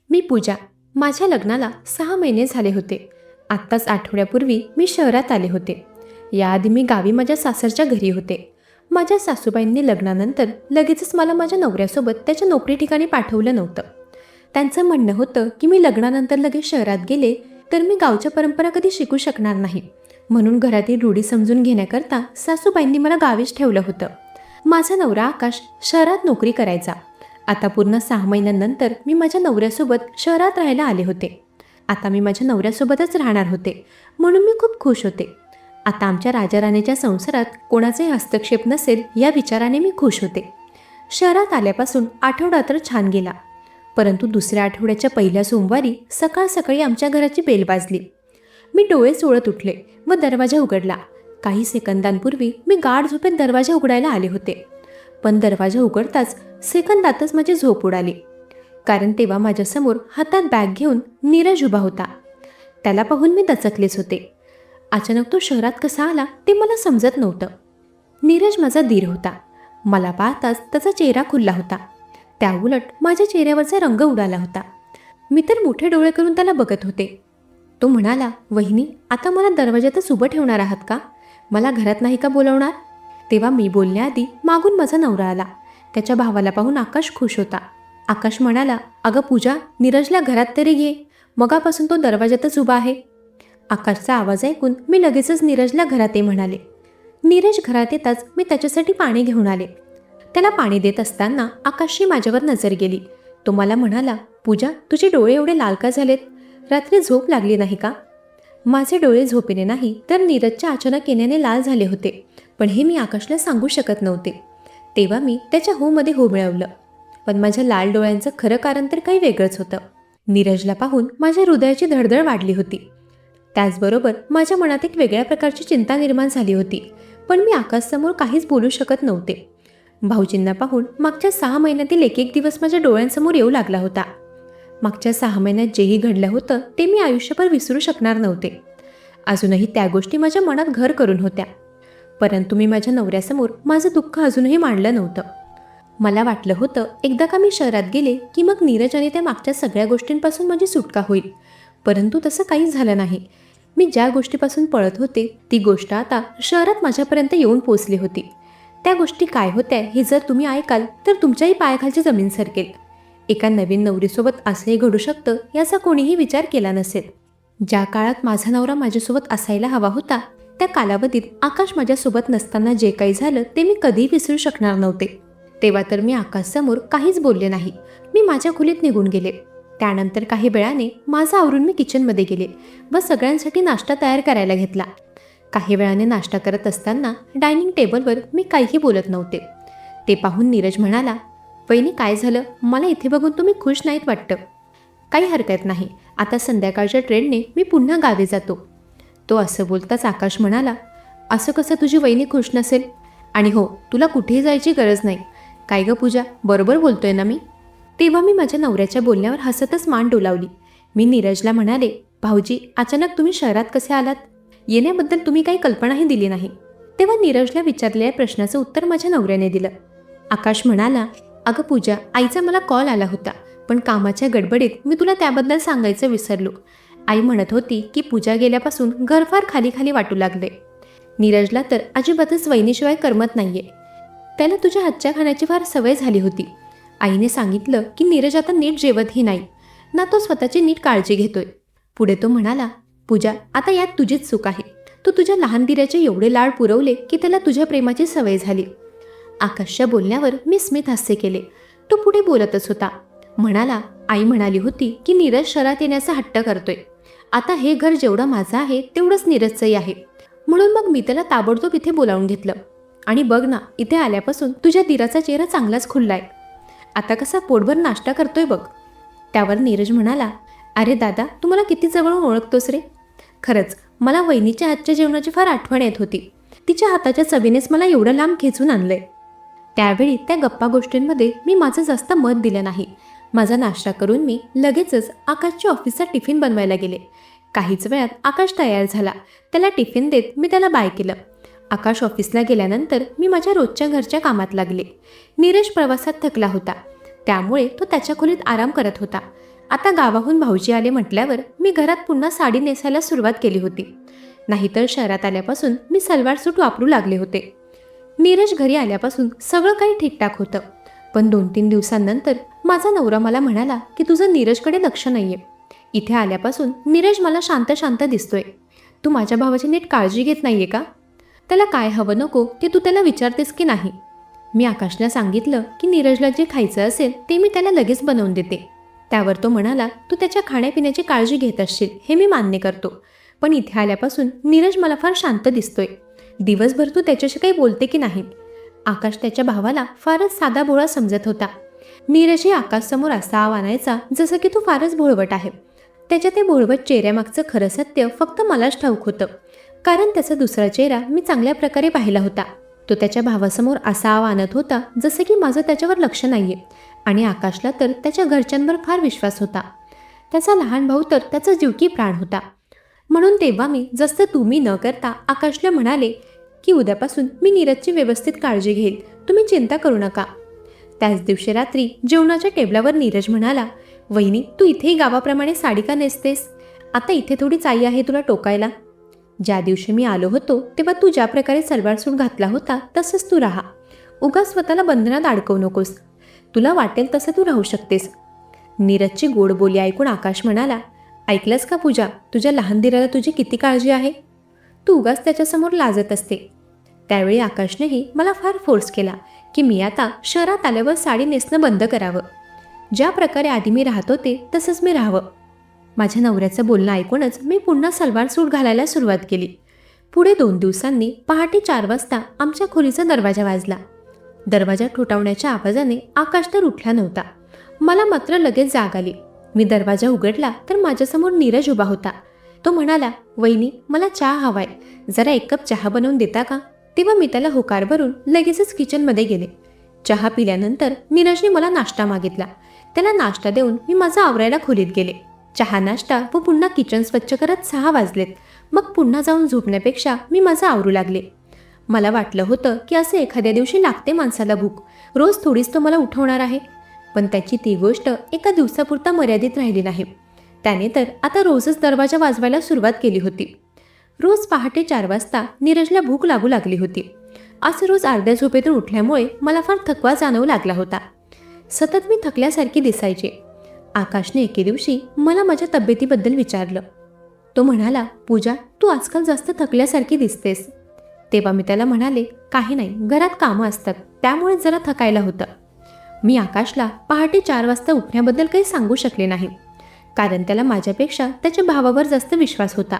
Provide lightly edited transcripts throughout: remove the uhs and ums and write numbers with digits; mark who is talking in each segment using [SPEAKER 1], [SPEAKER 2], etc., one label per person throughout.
[SPEAKER 1] मी पूजा. माझ्या लग्नाला 6 महिने झाले होते. आत्ताच आठवड्यापूर्वी मी शहरात आले होते. याआधी मी गावी माझ्या सासरच्या घरी होते. माझ्या सासूबाईंनी लग्नानंतर लगेचच मला माझ्या नवऱ्यासोबत त्याच्या नोकरी ठिकाणी पाठवलं नव्हतं. त्यांचं म्हणणं होतं की मी लग्नानंतर लगेच शहरात गेले तर मी गावच्या परंपरा कधी शिकू शकणार नाही. म्हणून घरातील रूढी समजून घेण्याकरता सासूबाईंनी मला गावीच ठेवलं होतं. माझा नवरा आकाश शहरात नोकरी करायचा. आता पूर्ण 6 महिन्यांनंतर मी माझ्या नवऱ्यासोबत शहरात राहायला आले होते. आता मी माझ्या नवऱ्यासोबतच राहणार होते, म्हणून मी खूप खुश होते. आता आमच्या राजाराणीच्या संसारात कोणाचाही हस्तक्षेप नसेल या विचाराने मी खुश होते. शहरात आल्यापासून आठवडा तर छान गेला, परंतु दुसऱ्या आठवड्याच्या पहिल्या सोमवारी सकाळ सकाळी आमच्या घराची बेल वाजली. मी डोळे चोळत उठले व दरवाजा उघडला. काही सेकंदांपूर्वी मी गाढ झोपेत दरवाजा उघडायला आले होते, पण दरवाजा उघडताच सेकंदातच माझी झोप उडाली. कारण तेव्हा माझ्यासमोर हातात बॅग घेऊन नीरज उभा होता. त्याला पाहून मी दचकलेच होते. अचानक तो शहरात कसा आला ते मला समजत नव्हतं. नीरज माझा दीर होता. मला पाहताच त्याचा चेहरा खुलला होता. त्याउलट माझ्या चेहऱ्यावरचा रंग उडाला होता. मी तर मोठे डोळे करून त्याला बघत होते. तो म्हणाला, वहिनी, आता मला दरवाजातच उभं ठेवणार आहात का? मला घरात नाही का बोलवणार? तेव्हा मी बोलण्याआधी मागून माझा नवरा आला. त्याच्या भावाला पाहून आकाश खुश होता. आकाश म्हणाला, अगं पूजा, नीरजला घरात तरी घे, मगापासून तो दरवाजातच उभा आहे. आकाशचा आवाज ऐकून मी लगेचच नीरजला घरात ये म्हणाले. नीरज घरात येताच मी त्याच्यासाठी पाणी घेऊन आले. त्याला पाणी देत असताना आकाशची माझ्यावर नजर गेली. तो मला म्हणाला, पूजा, तुझे डोळे एवढे लाल का झालेत? रात्री झोप लागली नाही का? माझे डोळे झोपेने नाही तर नीरजच्या अचानक येण्याने लाल झाले होते, पण हे मी आकाशला सांगू शकत नव्हते. तेव्हा मी त्याच्या होमध्ये हो मिळवलं, पण माझ्या लाल डोळ्यांचं खरं कारण तर काही वेगळंच होतं. नीरजला पाहून माझ्या हृदयाची धडधड वाढली होती. त्याचबरोबर माझ्या मनात एक वेगळ्या प्रकारची चिंता निर्माण झाली होती, पण मी आकाशसमोर काहीच बोलू शकत नव्हते. भाऊजींना पाहून मागच्या 6 महिन्यातील एक एक दिवस माझ्या डोळ्यांसमोर येऊ लागला होता. मागच्या 6 महिन्यात जेही घडलं होतं ते मी आयुष्यभर विसरू शकणार नव्हते. अजूनही त्या गोष्टी माझ्या मनात घर करून होत्या, परंतु मी माझ्या नवऱ्यासमोर माझं दुःख अजूनही मांडलं नव्हतं. मला वाटलं होतं एकदा का मी शहरात गेले की मग नीरज आणि त्या मागच्या सगळ्या गोष्टींपासून माझी सुटका होईल, परंतु तसं काहीच झालं नाही. मी ज्या गोष्टीपासून पळत होते ती गोष्ट आता शहरात माझ्यापर्यंत येऊन पोचली होती. त्या गोष्टी काय होत्या हे जर तुम्ही ऐकाल तर तुमच्याही पायाखालची जमीन सरकेल. एका नवीन नवरीसोबत असंही घडू शकतं याचा कोणीही विचार केला नसेल. ज्या काळात माझा नवरा माझ्यासोबत असायला हवा होता त्या कालावधीत आकाश माझ्यासोबत नसताना जे काही झालं ते मी कधीही विसरू शकणार नव्हते. तेव्हा तर मी आकाशसमोर काहीच बोलले नाही. मी माझ्या खोलीत निघून गेले. त्यानंतर काही वेळाने माझं आवरून मी किचनमध्ये गेले व सगळ्यांसाठी नाश्ता तयार करायला घेतला. काही वेळाने नाश्ता करत असताना डायनिंग टेबलवर मी काहीही बोलत नव्हते. ते पाहून नीरज म्हणाला, वहिनी, काय झालं? मला इथे बघून तुम्ही खुश नाहीत वाटतं. काही हरकत नाही, आता संध्याकाळच्या ट्रेनने मी पुन्हा गावी जातो. तो असं बोलताच आकाश म्हणाला, असं कसं तुझी वहिनी खुश नसेल? आणि हो, तुला कुठेही जायची गरज नाही. काय गं पूजा, बरोबर बोलतोय ना मी? तेव्हा मी माझ्या नवऱ्याच्या बोलण्यावर हसतच मान डोलावली. मी नीरजला म्हणाले, भाऊजी, अचानक तुम्ही शहरात कसे आलात? येण्याबद्दल तुम्ही काही कल्पनाही दिली नाही. तेव्हा नीरजला विचारलेल्या प्रश्नाचं उत्तर माझ्या नवऱ्याने दिलं. आकाश म्हणाला, अगं पूजा, आईचा मला कॉल आला होता, पण कामाच्या गडबडीत मी तुला त्याबद्दल सांगायचं विसरलो. आई म्हणत होती की पूजा गेल्यापासून घर फार खाली खाली वाटू लागले. नीरजला तर अजिबातच वहिनीशिवाय करमत नाहीये. त्याला तुझ्या हातच्या खाण्याची फार सवय झाली होती. आईने सांगितलं की नीरज आता नीट जेवतही नाही ना, तो स्वतःची नीट काळजी घेतोय. पुढे तो म्हणाला, पूजा, आता यात तुझीच चूक आहे. तू तुझ्या लहान दिराचे एवढे लाड पुरवले की त्याला तुझ्या प्रेमाची सवय झाली. आकाशच्या बोलण्यावर मी स्मित हास्य केले. तो पुढे बोलतच होता. म्हणाला, आई म्हणाली होती की नीरज शहरात येण्याचा हट्ट करतोय. आता हे घर जेवढं माझं आहे तेवढंच नीरजचंही आहे, म्हणून मग मी त्याला ताबडतोब इथे बोलावून घेतलं. आणि बघ ना, इथे आल्यापासून तुझ्या दिराचा चेहरा चांगलाच खुललाय. आता कसा पोटभर नाश्ता करतोय बघ. त्यावर नीरज म्हणाला, अरे दादा, तू मला किती जवळून ओळखतोस रे. खरंच मला वहिनीच्या हातच्या जेवणाची फार आठवण येत होती. तिच्या हाताच्या चवीनेच मला एवढं लांब खेचून आणलंय. त्यावेळी त्या गप्पा गोष्टींमध्ये मी माझं जास्त मत दिलं नाही. माझा नाश्ता करून मी लगेचच आकाशच्या ऑफिसचा टिफिन बनवायला गेले. काहीच वेळात आकाश तयार झाला. त्याला टिफिन देत मी त्याला बाय केलं. आकाश ऑफिसला गेल्यानंतर मी माझ्या रोजच्या घरच्या कामात लागले. नीरज प्रवासात थकला होता. त्यामुळे तो त्याच्या खोलीत आराम करत होता. आता गावाहून भाऊजी आले म्हटल्यावर मी घरात पुन्हा साडी नेसायला सुरुवात केली होती. नाहीतर शहरात आल्यापासून मी सलवार सूट वापरू लागले होते. नीरज घरी आल्यापासून सगळं काही ठीकठाक होतं. पण 2-3 दिवसांनंतर माझा नवरा मला म्हणाला की तुझं नीरजकडे लक्ष नाहीये. इथे आल्यापासून नीरज मला शांत शांत दिसतोय. तू माझ्या भावाची नीट काळजी घेत नाहीये का? त्याला काय हवं नको ते तू त्याला विचारतेस की नाही? मी आकाशला सांगितलं की नीरजला जे खायचं असेल ते मी त्याला लगेच बनवून देते. त्यावर तो म्हणाला, तू त्याच्या खाण्यापिण्याची काळजी घेत असशील हे मी मान्य करतो, पण इथे आल्यापासून नीरज मला फार शांत दिसतोय. दिवसभर तू त्याच्याशी काही बोलते की नाही? आकाश त्याच्या भावाला फारच साधा भोळा समजत होता. नीरजही आकाशसमोर असा आवानायचा जसं की तो फारच भोळवट आहे. त्याच्या ते भोळवट चेहऱ्यामागचं खरं सत्य फक्त मलाच ठाऊक होतं, कारण त्याचा दुसरा चेहरा मी चांगल्या प्रकारे पाहिला होता. तो त्याच्या भावासमोर असा आवानत होता जसं की माझं त्याच्यावर लक्ष नाहीये, आणि आकाशला तर त्याच्या घरच्यांवर फार विश्वास होता. त्याचा लहान भाऊ तर त्याचा जीव की प्राण होता. म्हणून तेव्हा मी जास्त तुम्ही न करता आकाशला म्हणाले की उद्यापासून मी नीरजची व्यवस्थित काळजी घेईल, तुम्ही चिंता करू नका. त्याच दिवशी रात्री जेवणाच्या टेबलावर नीरज म्हणाला, वहिनी तू इथेही गावाप्रमाणे साडी का नेसतेस? आता इथे थोडी चाई आहे तुला टोकायला. ज्या दिवशी मी आलो होतो तेव्हा तू ज्या प्रकारे सलवार सूट घातला होता तसंच तू राहा. उगाच स्वतःला बंधनात अडकवू नकोस. तुला वाटेल तसं तू राहू शकतेस. नीरजची गोड बोली ऐकून आकाश म्हणाला, ऐकलंस का पूजा, तुझ्या लहान दिराला तुझी किती काळजी आहे. तू उगाच त्याच्यासमोर लाजत असते. त्यावेळी आकाशनेही मला फार फोर्स केला की मी आता शहरात आल्यावर साडी नेसणं बंद करावं. ज्या प्रकारे आधी मी राहत होते तसंच मी राहावं. माझ्या नवऱ्याचं बोलणं ऐकूनच मी पुन्हा सलवार सूट घालायला सुरुवात केली. पुढे 2 दिवसांनी पहाटे 4 वाजता आमच्या खोलीचा दरवाजा वाजला. दरवाजा ठोठावण्याच्या आवाजाने आकाश तर उठला नव्हता. मला मात्र लगेच जाग आली. मी दरवाजा उघडला तर माझ्यासमोर नीरज उभा होता. तो म्हणाला, वहिनी मला चहा हवाय, जरा 1 कप चहा बनवून देता का? तेव्हा मी त्याला होकार भरून लगेचच किचनमध्ये गेले. चहा पिल्यानंतर नीरजने मला नाश्ता मागितला. त्याला नाश्ता देऊन मी माझा आवरायला खोलीत गेले. चहा नाश्ता व पुन्हा किचन स्वच्छ करत 6 वाजलेत. मग पुन्हा जाऊन झोपण्यापेक्षा मी माझं आवरू लागले. मला वाटलं होतं की असं एखाद्या दिवशी लागते माणसाला भूक, रोज थोडीच तो मला उठवणार आहे. पण त्याची ती गोष्ट एका दिवसापुरता मर्यादित राहिली नाही. त्याने तर आता रोजच दरवाजा वाजवायला सुरुवात केली होती. रोज पहाटे 4 वाजता नीरजला भूक लागू लागली होती. आज रोज अर्ध्या झोपेतून उठल्यामुळे मला फार थकवा जाणवू लागला होता. सतत मी थकल्यासारखी दिसायचे. आकाशने एके दिवशी मला माझ्या तब्येतीबद्दल विचारलं. तो म्हणाला, पूजा तू आजकाल जास्त थकल्यासारखी दिसतेस. तेव्हा मी त्याला म्हणाले, काही नाही, घरात कामं असतात त्यामुळे जरा थकायला होतं. मी आकाशला पहाटे 4 वाजता उठण्याबद्दल काही सांगू शकले नाही, कारण त्याला माझ्यापेक्षा त्याच्या भावावर जास्त विश्वास होता.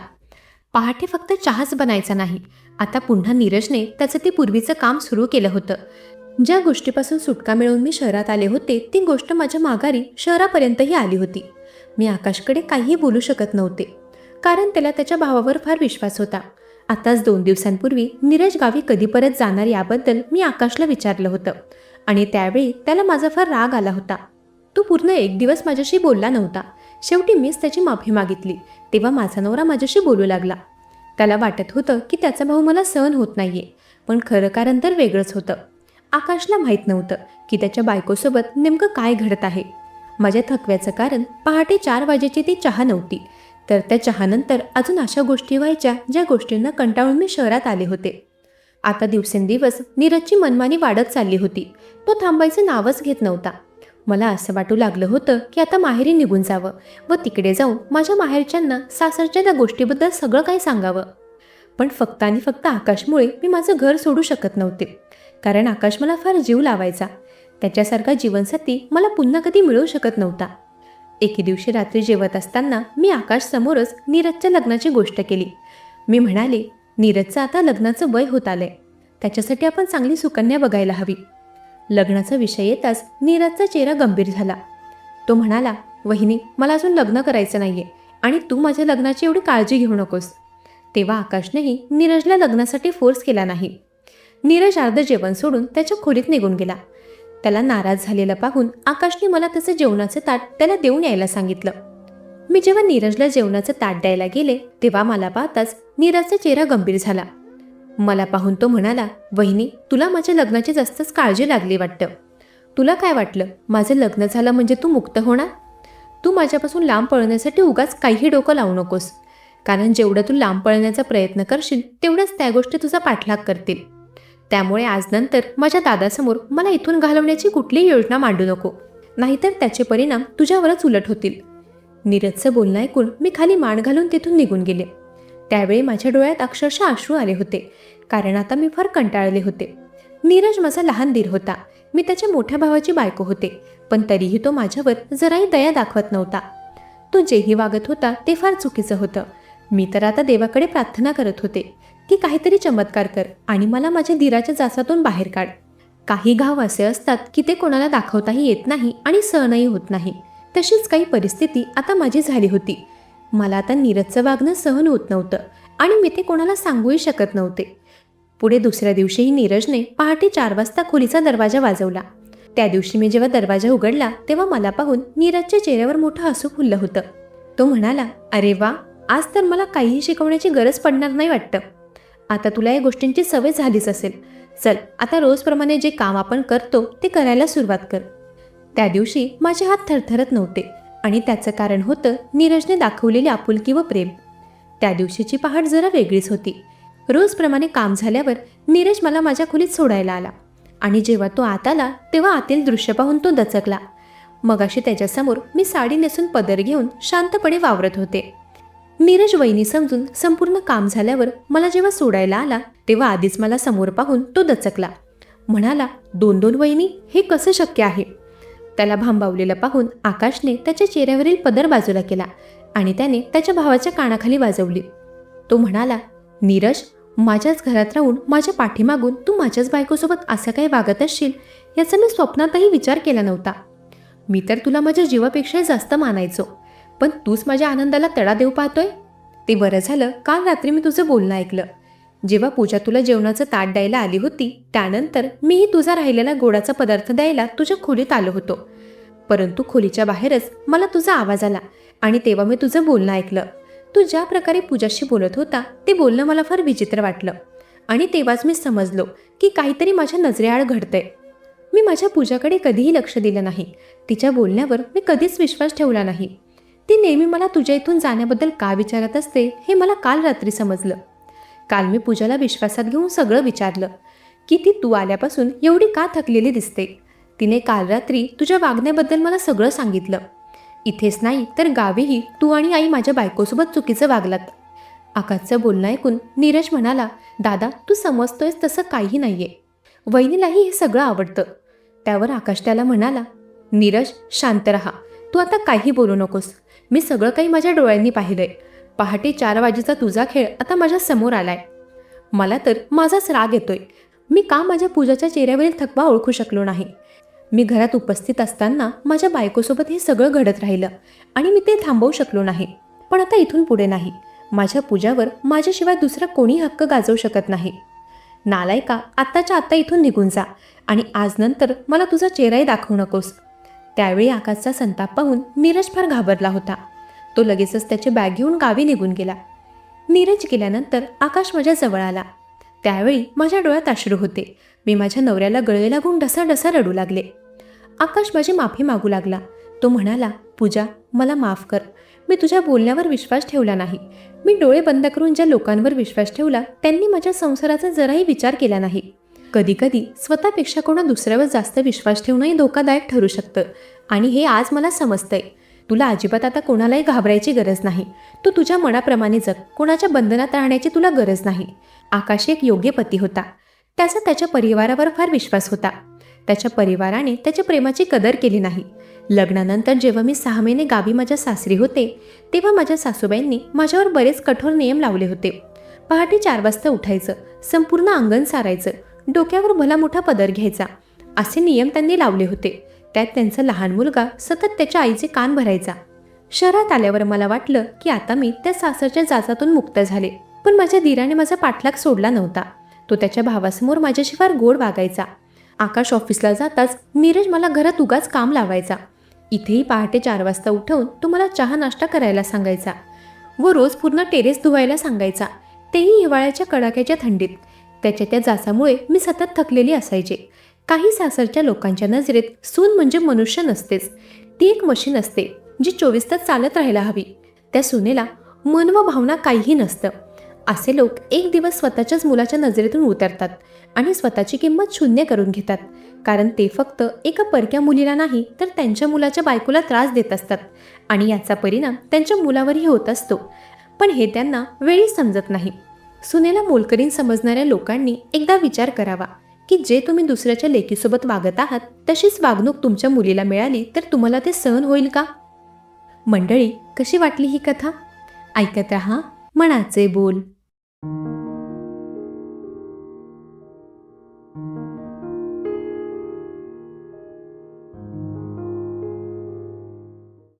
[SPEAKER 1] पहाटे फक्त चहाच बनायचा नाही, आता पुन्हा नीरजने त्याचं ते पूर्वीचं काम सुरू केलं होतं. ज्या गोष्टीपासून सुटका मिळवून मी शहरात आले होते ती गोष्ट माझ्या माघारी शहरापर्यंतही आली होती. मी आकाशकडे काहीही बोलू शकत नव्हते, कारण त्याला त्याच्या भावावर फार विश्वास होता. आताच 2 दिवसांपूर्वी नीरज गावी कधी परत जाणार याबद्दल मी आकाशला विचारलं होतं, आणि त्यावेळी त्याला माझा फार राग आला होता. तो पूर्ण 1 दिवस माझ्याशी बोलला नव्हता. शेवटी मीच त्याची माफी मागितली. तेव्हा माझा नवरा माझ्याशी बोलू लागला. त्याला वाटत होतं की त्याचा भाऊ मला सहन होत नाहीये, पण खरं कारण तर वेगळंच होतं. आकाशला माहीत नव्हतं की त्याच्या बायकोसोबत नेमकं काय घडत आहे. माझ्या थकव्याचं कारण पहाटे 4 वाजेची ती चहा नव्हती, तर त्या चहानंतर अजून अशा गोष्टी व्हायच्या ज्या गोष्टींना कंटाळून मी शहरात आले होते. आता दिवसेंदिवस नीरजची मनमानी वाढत चालली होती. तो थांबायचं नावच घेत नव्हता. मला असं वाटू लागलं होतं की आता माहेरी निघून जावं व तिकडे जाऊन माझ्या माहेरच्यांना सासरच्या त्या गोष्टीबद्दल सगळं काही सांगावं. पण फक्त आणि फक्त आकाशमुळे मी माझं घर सोडू शकत नव्हते, कारण आकाश मला फार जीव लावायचा. त्याच्यासारखा जीवनसाथी मला पुन्हा कधी मिळू शकत नव्हता. एके दिवशी रात्री जेवत असताना मी आकाशसमोरच नीरजच्या लग्नाची गोष्ट केली. मी म्हणाले, नीरजचं आता लग्नाचं वय होत आलंय, त्याच्यासाठी आपण चांगली सुकन्या बघायला हवी. लग्नाचा विषय येताच नीरजचा चेहरा गंभीर झाला. तो म्हणाला, वहिनी मला अजून लग्न करायचं नाहीये आणि तू माझ्या लग्नाची एवढी काळजी घेऊ नकोस. तेव्हा आकाशनेही नीरजला लग्नासाठी फोर्स केला नाही. नीरज अर्ध जेवण सोडून त्याच्या खोलीत निघून गेला. त्याला नाराज झालेलं पाहून आकाशने मला त्याचं जेवणाचं ताट त्याला देऊन यायला सांगितलं. मी जेव्हा नीरजला जेवणाचं ताट द्यायला गेले तेव्हा मला पाहताच नीरजचा चेहरा गंभीर झाला. मला पाहून तो म्हणाला, वहिनी तुला माझ्या लग्नाची जास्तच काळजी लागली वाटतं. तुला काय वाटलं, माझं लग्न झालं म्हणजे तू मुक्त होणार? तू माझ्यापासून लांब पळण्यासाठी उगाच काहीही डोकं लावू नकोस, कारण जेवढं तू लांब पळण्याचा प्रयत्न करशील तेवढंच त्या गोष्टी तुझा पाठलाग करतील. त्यामुळे आज नंतर माझ्या दादासमोर मला इथून घालवण्याची कुठलीही योजना मांडू नको, नाहीतर त्याचे परिणाम तुझ्यावरच उलट होतील. नीरजचं बोलणं ऐकून मी खाली मान घालून तिथून निघून गेले. त्यावेळी माझ्या डोळ्यात अक्षरशः अश्रू आले होते, कारण आता मी फार कंटाळले होते. नीरज माझा लहान दीर होता. मी त्याच्या मोठ्या भावाची बायको होते, पण तरीही तो माझ्यावर जराही दया दाखवत नव्हता. तो जेही वागत होता ते फार चुकीचं होतं. मी तर आता देवाकडे प्रार्थना करत होते की काहीतरी चमत्कार कर आणि मला माझ्या दीराच्या जाचातून बाहेर काढ. काही घाव असे असतात की ते कोणाला दाखवताही येत नाही आणि सहनही होत नाही. तशीच काही परिस्थिती आता माझी झाली होती. मला आता नीरजचं वागणं सहन होत नव्हतं आणि मी ते कोणाला सांगूही शकत नव्हते. पुढे दुसऱ्या दिवशीही नीरजने पहाटे 4 वाजता खोलीचा दरवाजा वाजवला. त्या दिवशी मी जेव्हा दरवाजा उघडला तेव्हा मला पाहून नीरजच्या चेहऱ्यावर मोठं हसू फुललं होतं. तो म्हणाला, अरे वा, आज तर मला काहीही शिकवण्याची गरज पडणार नाही वाटतं. आता तुला या गोष्टींची सवय झालीच असेल. चल, आता रोजप्रमाणे जे काम आपण करतो ते करायला सुरुवात कर. त्या दिवशी माझे हात थरथरत नव्हते आणि त्याचं कारण होतं नीरजने दाखवलेली आपुलकी व प्रेम. त्या दिवशीची पहाट जरा वेगळीच होती. रोजप्रमाणे काम झाल्यावर नीरज मला माझ्या खोलीत सोडायला आला आणि जेव्हा तो आत आला तेव्हा आतील दृश्य पाहून तो दचकला. मगाशी त्याच्यासमोर मी साडी नेसून पदर घेऊन शांतपणे वावरत होते. नीरज वहिनी समजून संपूर्ण काम झाल्यावर मला जेव्हा सोडायला आला तेव्हा आधीच मला समोर पाहून तो दचकला. म्हणाला, 2-2 वहिनी, हे कसं शक्य आहे? त्याला भांबावलेलं पाहून आकाशने त्याच्या चेहऱ्यावरील पदर बाजूला केला आणि त्याने त्याच्या भावाच्या कानाखाली वाजवली. तो म्हणाला, नीरज, माझ्याच घरात राहून माझ्या पाठीमागून तू माझ्याच बायकोसोबत असं काही वागत असशील याचा मी स्वप्नातही विचार केला नव्हता. मी तर तुला माझ्या जीवापेक्षाही जास्त मानायचो, पण तूच माझ्या आनंदाला तडा देऊ पाहतोय. ते बरं झालं काल रात्री मी तुझं बोलणं ऐकलं. जेव्हा पूजा तुला जेवणाचं ताट द्यायला आली होती त्यानंतर मीही तुझा राहिलेला गोडाचा पदार्थ द्यायला तुझ्या खोलीत आलो होतो, परंतु खोलीच्या बाहेरच मला तुझा आवाज आला आणि तेव्हा मी तुझं बोलणं ऐकलं. तू ज्या प्रकारे पूजाशी बोलत होता ते बोलणं मला फार विचित्र वाटलं आणि तेव्हाच मी समजलो की काहीतरी माझ्या नजरेआड घडतंय. मी माझ्या पूजाकडे कधीही लक्ष दिलं नाही. तिच्या बोलण्यावर मी कधीच विश्वास ठेवला नाही. ती नेहमी मला तुझ्या इथून जाण्याबद्दल का विचारत असते हे मला काल रात्री समजलं. काल मी पूजाला विश्वासात घेऊन सगळं विचारलं की ती तू आल्यापासून एवढी का थकलेली दिसते. तिने काल रात्री तुझ्या वागण्याबद्दल मला सगळं सांगितलं. इथेच नाही तर गावीही तू आणि आई माझ्या बायकोसोबत चुकीचं वागलात. आकाशचं बोलणं ऐकून नीरज म्हणाला, दादा, तू समजतोयस तसं काही नाहीये. वहिनीलाही हे सगळं आवडतं. त्यावर आकाश त्याला म्हणाला, नीरज, शांत रहा. तू आता काही बोलू नकोस. मी सगळं काही माझ्या डोळ्यांनी पाहिलंय. पहाटे 4 वाजेचा तुझा खेळ आता माझ्या समोर आलाय. मला तर माझाच राग येतोय. मी का माझ्या पूजाच्या चेहऱ्यावरील थकवा ओळखू शकलो नाही. मी घरात उपस्थित असताना माझ्या बायकोसोबत हे सगळं घडत राहिलं आणि मी ते थांबवू शकलो नाही. पण आता इथून पुढे नाही. माझ्या पूजावर माझ्याशिवाय दुसरा कोणी हक्क गाजवू शकत नाही. नालायका, आत्ताच्या आत्ता इथून निघून जा आणि आज नंतर मला तुझा चेहराही दाखवू नकोस. त्यावेळी आकाशचा संताप पाहून नीरज फार घाबरला होता. तो लगेचच त्याची बॅग घेऊन गावी निघून गेला. नीरज गेल्यानंतर आकाश माझ्या जवळ आला. त्यावेळी माझ्या डोळ्यात अश्रू होते. मी माझ्या नवऱ्याला गळे लागून ढसाढसा रडू लागले. आकाश माझी माफी मागू लागला. तो म्हणाला, पूजा, मला माफ कर. मी तुझ्या बोलण्यावर विश्वास ठेवला नाही. मी डोळे बंद करून ज्या लोकांवर विश्वास ठेवला त्यांनी माझ्या संसाराचा जराही विचार केला नाही. कधीकधी स्वतःपेक्षा कोणा दुसऱ्यावर जास्त विश्वास ठेवणंही धोकादायक ठरू शकतं आणि हे आज मला समजतंय. तुला अजिबात आता कोणालाही घाबरायची गरज नाही. तू तुझ्या मनाप्रमाणे जग. कोणाच्या बंधनात राहण्याची तुला गरज नाही. आकाश एक योग्य पती होता. त्याचा त्याच्या परिवारावर फार विश्वास होता. त्याच्या परिवाराने त्याच्या प्रेमाची कदर केली नाही. लग्नानंतर जेव्हा मी 6 महिने गावी माझ्या सासरी होते तेव्हा माझ्या सासूबाईंनी माझ्यावर बरेच कठोर नियम लावले होते. पहाटे 4 वाजता उठायचं, संपूर्ण अंगण सारायचं, डोक्यावर भला मोठा पदर घ्यायचा, असे नियम त्यांनी लावले होते. त्यात त्यांचा लहान मुलगा सतत त्याच्या आईचे कान भरायचा. शहरात आल्यावर मला वाटलं की आता मी त्या सासरच्या जाचातून मुक्त झाले. पण माझ्या दीराने माझा पाठलाग सोडला नव्हता. तो त्याच्या भावासमोर माझ्याशी फार गोड वागायचा. आकाश ऑफिसला जाताच नीरज मला घरात उगाच काम लावायचा. इथेही पहाटे 4 वाजता उठवून तो मला चहा नाश्ता करायला सांगायचा व रोज पूर्ण टेरेस धुवायला सांगायचा, तेही हिवाळ्याच्या कडाक्याच्या थंडीत. त्याच्या त्या जाचामुळे मी सतत थकलेली असायचे. काही सासरच्या लोकांच्या नजरेत सून म्हणजे मनुष्य नसतेच, ती एक मशीन असते जी 24 तास चालत राहायला हवी. त्या सुनेला मन व भावना काहीही नसतं. असे लोक एक दिवस स्वतःच्याच मुलाच्या नजरेतून उतरतात आणि स्वतःची किंमत शून्य करून घेतात, कारण ते फक्त एका परक्या मुलीला नाही तर त्यांच्या मुलाच्या बायकोला त्रास देत असतात आणि याचा परिणाम त्यांच्या मुलावरही होत असतो. पण हे त्यांना वेळी समजत नाही. सुनेला मोलकरीण समजणाऱ्या लोकांनी एकदा विचार करावा की जे तुम्ही दुसऱ्याच्या लेकीसोबत वागत आहात तशीच वागणूक तुमच्या मुलीला मिळाली तर तुम्हाला ते सहन होईल का? मंडळी, कशी वाटली ही कथा? ऐकत रहा मनाचे बोल.